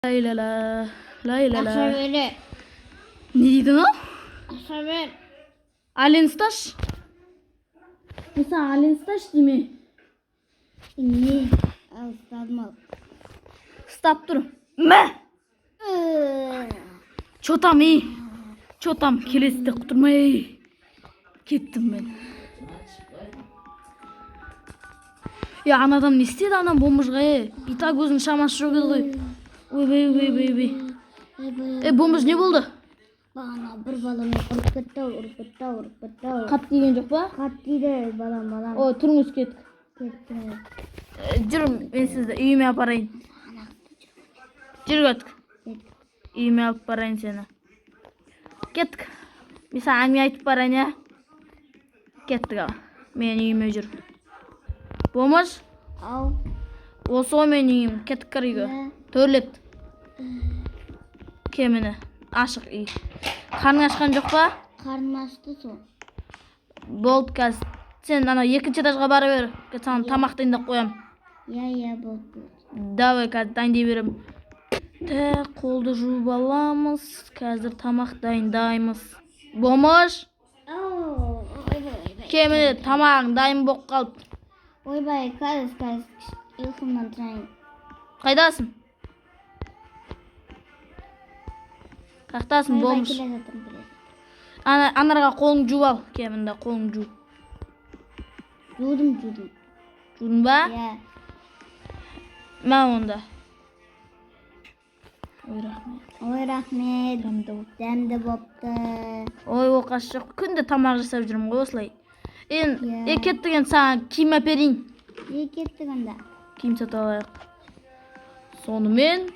Layla layla. Akşam öyle. Neydi o? Akşam öyle. Alenstaş. Mesela Alenstaş değil mi? Ne? Al stadım. Stop dur. Me. Çotam iyi. Çotam keleside kuturmay. Kettim ben. Ya anadan ne istedi anam bomuşga? İta gözün şamaşı yok edi. Oy. Bombuş ne buldu? Bana bir balon urip ketdi. Kat deyen yok ba? Kat deydi balam. O turmuş kettik. Ketdi. Жүрüm, мен сізді үйіме апарайын. Жүр кеттік. Үйіме алып барайын сені. Кеттік. Мен саған әңгіме айтып барайын, я? Кеттік ал. Мен үйіме жүр. Болмаш? Ау. Осы ғой мен үйім. Кеттік үйге. Төрлет. Кемені. Ашық үй. Қарның ашқан жоқ па? Қарным ашты сол. Болды қазір. Сен ана екінші этажға бара бер. Саған тамақ дайындап қоям. Я болды. Давай қазір дайындай берем. Қолды жуып аламыз. Қазір тамақ дайындаймыз. Болмаш? Ау. Кеміне тамағың дайын болып қалды. Ойбай, қазір. Ұйқымнан тұрайын. Қайдасың? Қақтасың, болмаш? Келе жатырмын. Анарға қолың жуып ал. Кемінде қолың жуып. Жудым. Жудың ба? Я. Мен онда. Ой, рахмет. Дәмді бопты. Ой, оқаш жоқ. Күнде тамақ жасап жүрмін ғой осылай. Кеттік енді саған киім әперейін. Кеттік онда. Киім сатып алайық. Сонымен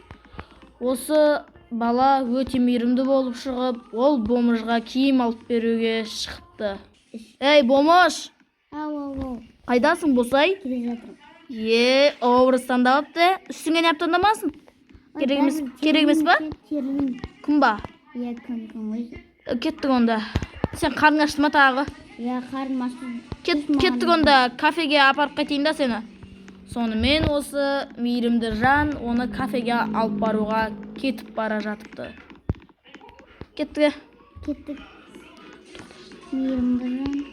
осы бала өте мейірімді болып шығып, ол Бомышға киім алып беруге шықты. Ей, Бомыш! Ау. Қайдасың, босай? Келе жатырмын. Образдан да алыпты. Үстіңе не аптандамасын? Керек емес па? Күн ба? Я күн өзі. Кеттік онда. Сен қарның ашты ма тағы? Я қарным ашты. Кеттік онда, кафеге апарып қайтайын да сені. Сонымен осы мейірімді жан оны кафеге алып баруға кетіп бара жатыпты. Кеттік. Мейірімді жан.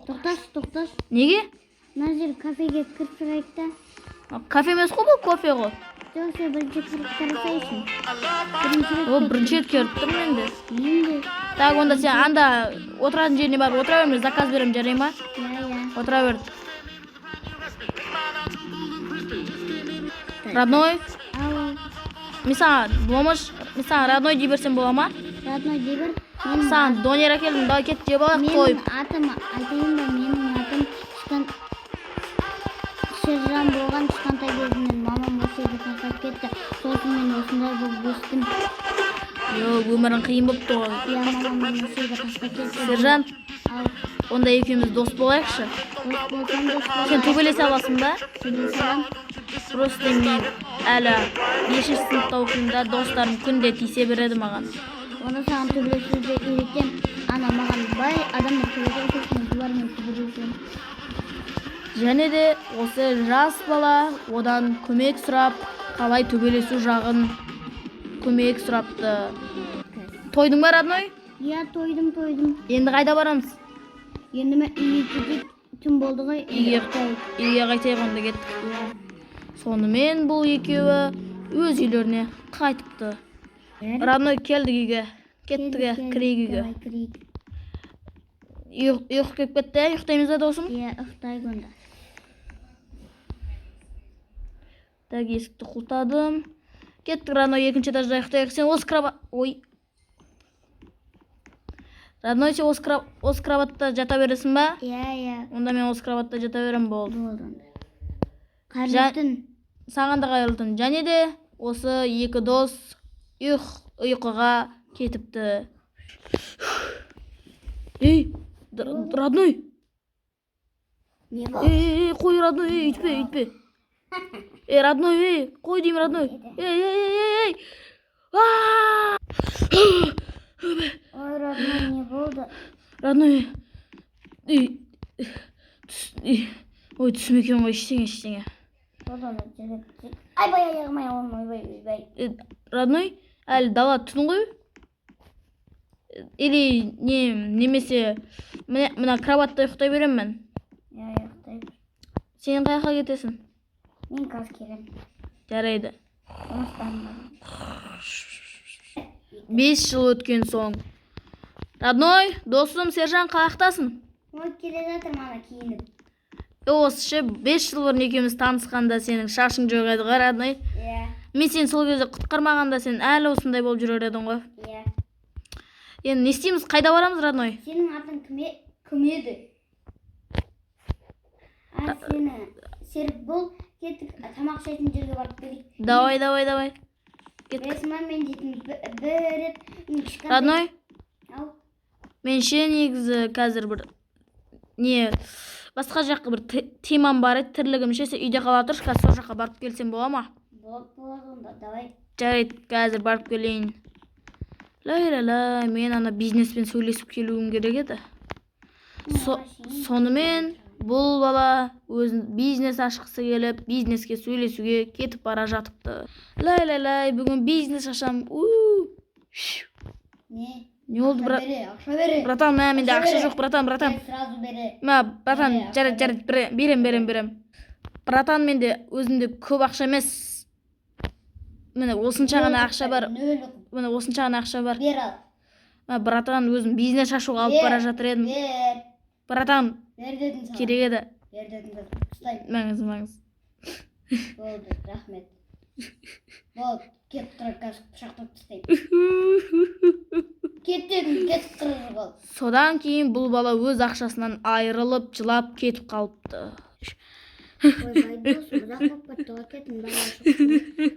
Тоқташ. Неге? Мына жер кафеге кіріп тұрайық та. Кафе емес қой бұл, кофе ғой. Жоқ, сен бірінші кіріп қарасайсың. Бірінші рет көріп тұрмын енді. Енді. Так, онда сен анда отыратын жеріне барып отыра бермей, заказ берем, жарай ма? Я. Отыра бер. Родной? Ау. Мен саған родной дей берсем бола ма? Родной дей бер. Саған донер әкелдім, давай кет жеп алайық Менің қойып. атым айтайын ба, менің атым Сержан болған кішкентай кезімнен мамам осы жерге тастап кетті. Сосын мен осындай болып өстім. Өмірің қиын болыпты ғой. Я мамам осы жерге тастап кетті. Сержан, Ау. онда екеуміз дос болайықшы. Дос болсам дос болайық. Сен төбелесе аласың ба? Төбелесе алам. Просто мен әлі 5-ші сыныпта оқимын да, достарым күнде тиісе береді маған. Оны саған төбелесуді үйретем. Ана маған бай адамдар төбелесуін бұлармен төбелесуін. Және де осы жас бала одан көмек сұрап, қалай төбелесу жағын көмек сұрапты. Тойдың ба, родной? Я тойдым. Енді қайда барамыз? Енді мен үйге кетіп түн болды ғой. Үйге қайтайық онда кеттік. Сонымен бұл екеуі өз үйлеріне қайтыпты. Родной келдік үйге. Кеттік, кірейік үйге. Ұйқы кеп кетті, ұйықтаймыз да досым? Я ұйықтайық онда. Так, есікті құлтадым. Кеттік, Родной, екінші этажда ұйықтайық. Сен осы кроват... Ой. Родной, сен осы кроватта жата бересің ба? Я. Онда мен осы кроватта жата берем, болды. Қайырлы түн. Саған да қайырлы түн. Және де осы екі дос ұйқыға кетіпті. Ей, Родной! Не бол? Қой, Родной, үйтпе. Родной, қой деймін, Родной. Ей! Ой, Родной, не болды? Родной, ой, түсім екен ғой, ештеңе. Болды, Айбай аяғым аяғым ойбай. Родной, әлі дала түн ғой? Или немесе мына кроватта ұйықтай беремін мен. Ұйықтай бер. Сен қай жаққа кетесің? Мен қазір келем. Жарайды. Жұмыстарым бар. 5 жыл өткен соң. Родной, досым сержан қаяқтасың? Ой, келе жатыр мана киініп. Осы ше 5 жыл бұрын екеуміз танысқанда сенің шашың жоқ еді ғой, родной. Иә. Мен сені сол кезде құтқармағанда сен әлі осындай болып жүрер едің ғой. Иә. Енді не істейміз, қайда барамыз, родной? Сенің атың кім еді? Сені серік бол, кеттік тамақ ішетін жерге барып келейік. Давай. Ресма мен дейтін бір рет кішкентай. Родной, Ау. мен ше негізі қазір бір басқа жаққа бір темам бар еді, тірлігім ше, сен үйде қала тұршы, қазір сол жаққа барып келсем бола ма? Болады онда, давай. Жарайды, қазір барып келейін. Лай, мен ана бизнеспен сөйлесіп келуім керек еді. Сонымен бұл бала өзін бизнес ашқысы келіп, бизнеске сөйлесуге кетіп бара жатыпты. Лай, бүгін бизнес ашам. Не oldu брат? Ақша бере. Братан, менде ақша жоқ, братан. Сразу бере. Братан, жарайды, берем. Братан, менде өзімде көп ақша емес. Міне осынша ғана ақша бар. Бер ал. Братан, өзім бизнес ашуға алып бара жатыр едім. Бер. Братан, Бер дедім саған. керек еді. Бер дедім ұстаймын. Маңыз. Болды, рахмет. Болды, кет тұра қазір пышақтап тастаймын. Кет дедім, кетіп тұрыр бол. Содан кейін бұл бала өз ақшасынан айырылып, жылап кетіп қалыпты. Ойбай, досым, ұзақ болып кетті ғой, кеттім,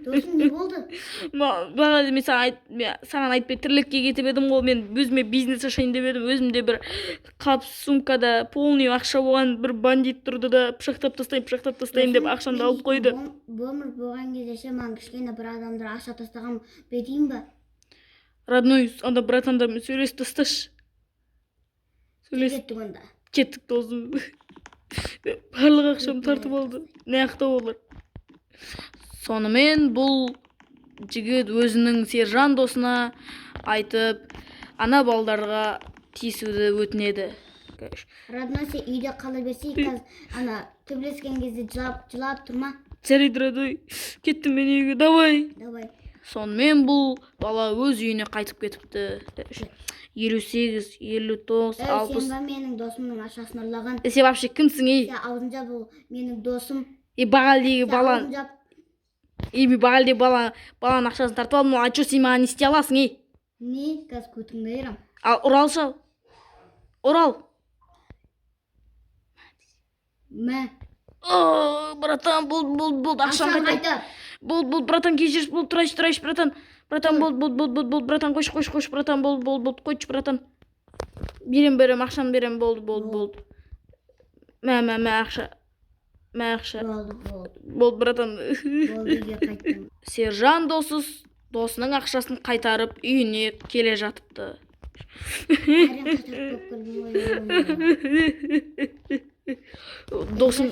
досым, не болды? Бағана мен саған айтпай тірлікке кетіп едім ғой, мен өзіме бизнес ашайын деп едім, өзімде бір қап сумкада полный ақша болған бір бандит тұрды да пышақтап тастайын деп ақшамды алып қойды. Өмір болған кезде ше маған кішкене бір адамдар ақша тастаған бетейін ба? Родной, анда братандармен сөйлесіп тасташы. Кеттік онда. Кеттік, досым. Барлық ақшам тартып алды. Не ақта олар? Сонымен бұл жігіт өзінің сержан досына айтып, ана балдарға тиісуді өтінеді. Родной, сен үйде қала берсей, қазір ана төбелескен кезде жылап тұрма. Жарайды, Родной, кеттім мен үйге, давай. Сонымен бұл бала өз үйіне қайтып кетіпті. 58, 59, 60. Сен ба менің досымның ақшасын ұрлаған? Сен вообще кімсің, ей? Сен аузынша бұл менің досым. Бағалдегі балан. Бағалдегі баланың ақшасын тартып алдым, а что сен маған не істей аласың, ей? Не? Қазір көтіңді айырам. Ал Урал шал. Урал. Мә. Братан, болды, ақшам қайта. Болды, братан, кешірші, болды, тұрайшы, братан. Братан, болды, братан, қойшы, братан, болды, қойшы, братан. Берем, ақшам берем, болды. Мә, ақша. Болды, братан. Болды, үйге қайттым. Сержан досының ақшасын қайтарып, үйіне келе жатыпты. Досым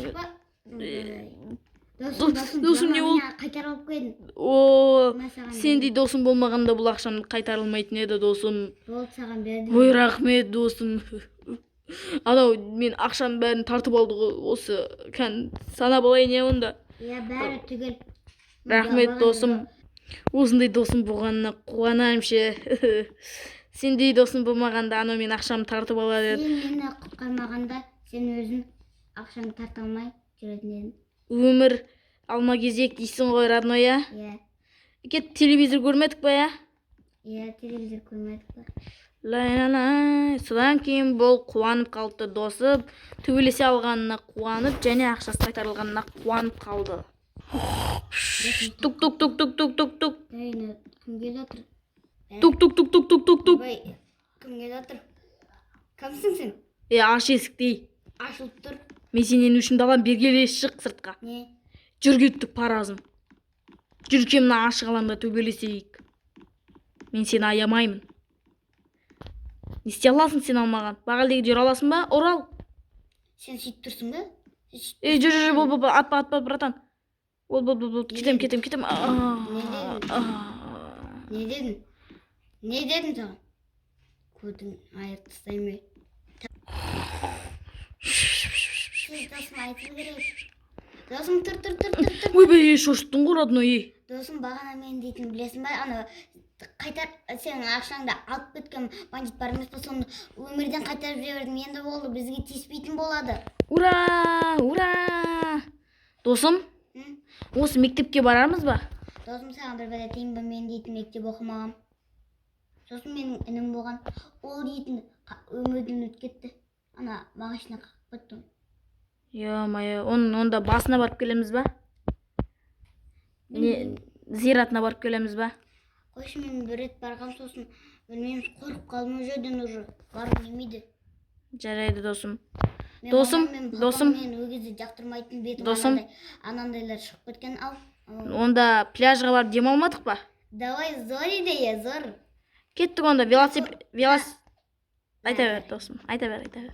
не болды? Қайтарып қойдың. Сендей досым болмағанда бұл ақшам қайтарылмайтын еді, досым. Болды, саған бердім. Ой, рахмет, досым. Анау мен ақшам бәрін тартып алды ғой, осы санап алайын не онда. Бәрі түгел. Рахмет, досым. Осындай досым болғанына қуанам ше. Сендей досым болмағанда анау мен ақшам тартып алады еді. Сен мені құтқармағанда сен өзің ақшаңды тарта алмай жүретін едің. Өмір алма кезек дейсің ғой, родной, я? Иә. Кет, телевизор көрмедік ба, я? Иә, телевизор көрмедік ба. Лай. Содан кейін бұл қуанып қалды, досы төбелесе алғанына қуанып, және ақшасы қайтарылғанына қуанып қалды. Тук. Кім келе отыр? Тук. Кім келе отыр? Кімсің сен? Аш есіктей. Ашылып тұр. Мен сенен үшін далам, бергеле шық сыртқа. Не? Жүр кеттік, паразым. Жүр кемна ашық алаңда төбелесейік. Мен сені аямаймын. Не істей аласың сен алмаған? Бағалдегі жүр аласың ба? Орал. Сен сөйтіп тұрсың ба? Жүр, атпа, братан. Бол. Кетем. Не дедің саған? Көтің айыр тастаймай. Досым айтып керек. Досым тұр. Ойбай, шошыттың ғой, родной. Досым бағана мен дейтін білесің ба? Ана қайтар сенің ақшаңды алып кеткен бандит бар емес пе? Соны өмірден қайтарып жібердім. Енді болды, бізге тиіспейтін болады. Ура! Досым, осы мектепке барармыз ба? Досым саған бір айтайын ба? Мен дейтін мектеп оқымағам. Сосын менің інім болған. Ол дейтін өмірден өтіп кетті. Ана мағашына қақып кетті. Ё-моё, онда басына барып келеміз ба? Зиратына барып келеміз ба? Қойшы, мен бір рет барғам, сосын білмеймін, қорқып қалдым, ол жерден уже барып немейді. Жарайды, досым. Мен Досым. мен ол кезде жақтырмайтын бетім анандайлар шығып кеткен. Ал. Онда пляжға барып демалмадық ба? Давай, зор идея, зор. Кеттік онда велосипед. Айта бер, досым. Айта бер.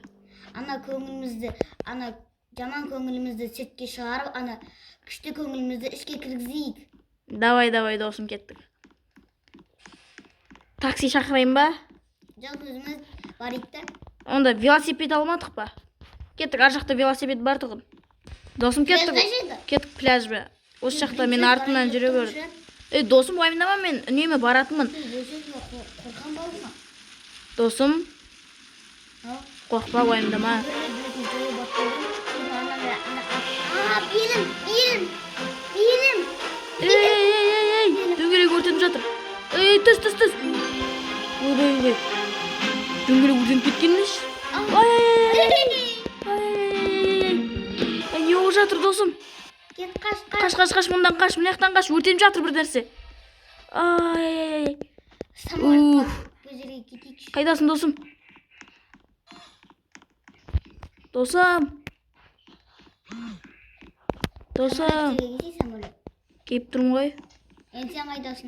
Ана көңілімізді, ана жаман көңілімізді сетке шығарып, ана күшті көңілімізді ішке кіргізейік. Давай, досым, кеттік. Такси шақырайын ба? Жоқ, өзіміз барайық та. Онда велосипед алмадық ба? Кеттік, ар жақта велосипед бар тұғын. Досым, кеттік. Кеттік пляж ба? Осы жақта мен артынан жүре көрдім. Досым, уайымдама, мен үнеме баратынмын. Қорқан балма. Досым, қорқпа, уайымдама. Белім. Дөңгелек өртеніп жатыр. Түс. Ойбай. Дөңгелек өртеніп кеткенмеш. Не болып жатыр, досым? Кет, Қаш, мұндан қаш, мынаяқтан қаш, өртеніп жатыр бір нәрсе. Қайдасың, досым? Досым. Кейіп тұрмын ғой. Енді сен қайдасың?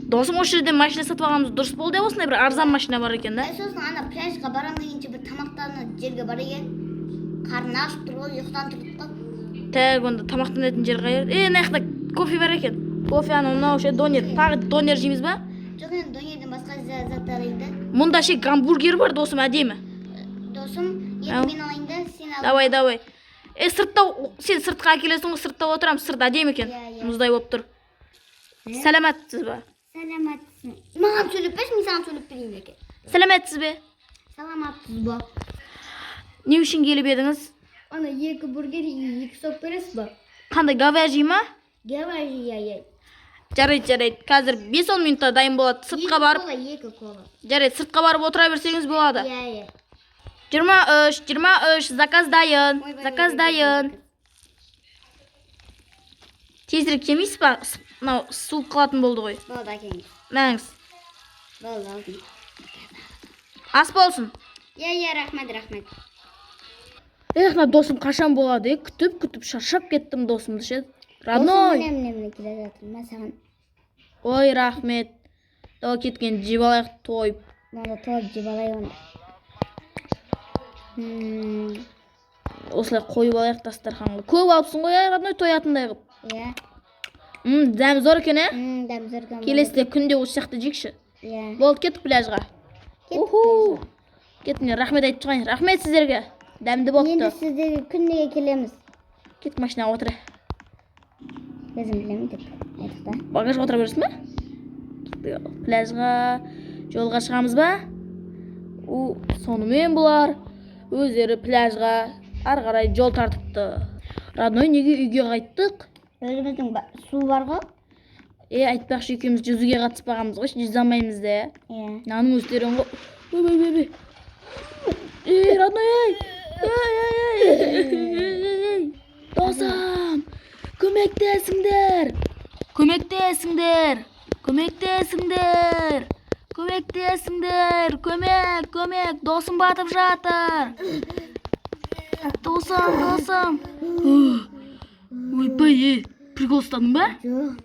Досым, осы жерден машина сатып алғанымыз дұрыс болды деп, осындай бір арзан машина бар екен да. Сосын ана пляжға барам дегенше бір тамақтанатын жерге бар екен. Қарны ашып тұр ғой, ұйықтан тұрдық қой. Так, онда тамақтанатын жер қайыр. Мына жақта кофе бар екен. Кофе, мынау ше донер. Тағы донер жейміз ба? Жоқ, енді донерден басқа зат алайын да. Мұнда ше гамбургер бар, досым, әдемі. Досым, енді мен алайын да, сен ал. Давай. Сен сыртқа әкелесің ғой, сыртта отырам, сырт әдемі екен. Мұздай болып тұр. Сәлемәтсіз ба? Сәлемәтсің. Маған сөйлеп берші, мен саған сөйлеп берейін екен. Сәлемәтсіз бе? Саламатсыз ба? Не үшін келіп едіңіз? Ана 2 бургер, 2 сок бересіз ба? Қандай, говяжий ма? Говяжий. Жарайды. Қазір 5-10 минутта дайын болады. Сыртқа барып. 2 кола. Жарайды, сыртқа барып отыра берсеңіз болады. 23, заказ дайын. Тезірек келмейсіз ба? Мынау суып қалатын болды ғой. Болды, әкеңіз. Мәңіз. Болды, алдым. Ас болсын. Рахмет. Мына досым қашан болады? Күтіп шаршап кеттім досымды ше. Родной. Досым келе жатырмын, мен саған. Ой, рахмет. Дау кеткен жеп алайық тойып. Мында тойып жеп алайық. Осылай қойып алайық дастарханға. Көп алыпсың ғой, родной, тоятындай қылып. Иә. Дәм зор екен, ә? Дәм зор екен. Келесіде күнде осы жақты жейікші. Иә. Болды, кеттік пляжға. Кеттіңдер, рахмет айтып шығайын. Рахмет сіздерге. Дәмді болыпты. Енді сіздерге күнде келеміз. Кеттік машинаға отыра. Өзім білемін деп айттық та. Багажға отыра бересің ба? Пляжға жолға шығамыз ба? Сонымен бұлар өздері пляжға ары қарай жол тартыпты. Родной, неге үйге қайттық? Өзіміздің су бар ғой? Айтпақшы, екеуміз жүзуге қатыспағанбыз ғой, жүзе алмаймыз да. Наның өздерің ғой. Родной, досым, көмектесіңдер. Көмек, досым батып жатыр. Досым. Ойбай, прикол ұстадың ба? Жоқ,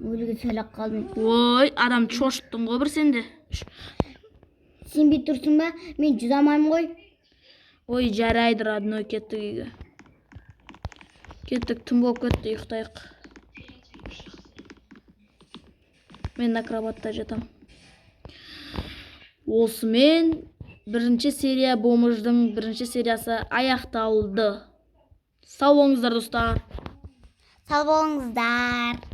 өліге сөйлеп қалдым. Ой, адам шошыттың ғой бір сенде. Сен бет тұрсың ба? Мен жүзе алмаймын ғой. Ой, жарайды, родной, кеттік үйге. Кеттік, түн болып кетті, ұйықтайық. Мен акробатта жатам. Осымен бірінші серия Бомыждың бірінші сериясы аяқталды. Сау болыңыздар достар. Сау болыңыздар.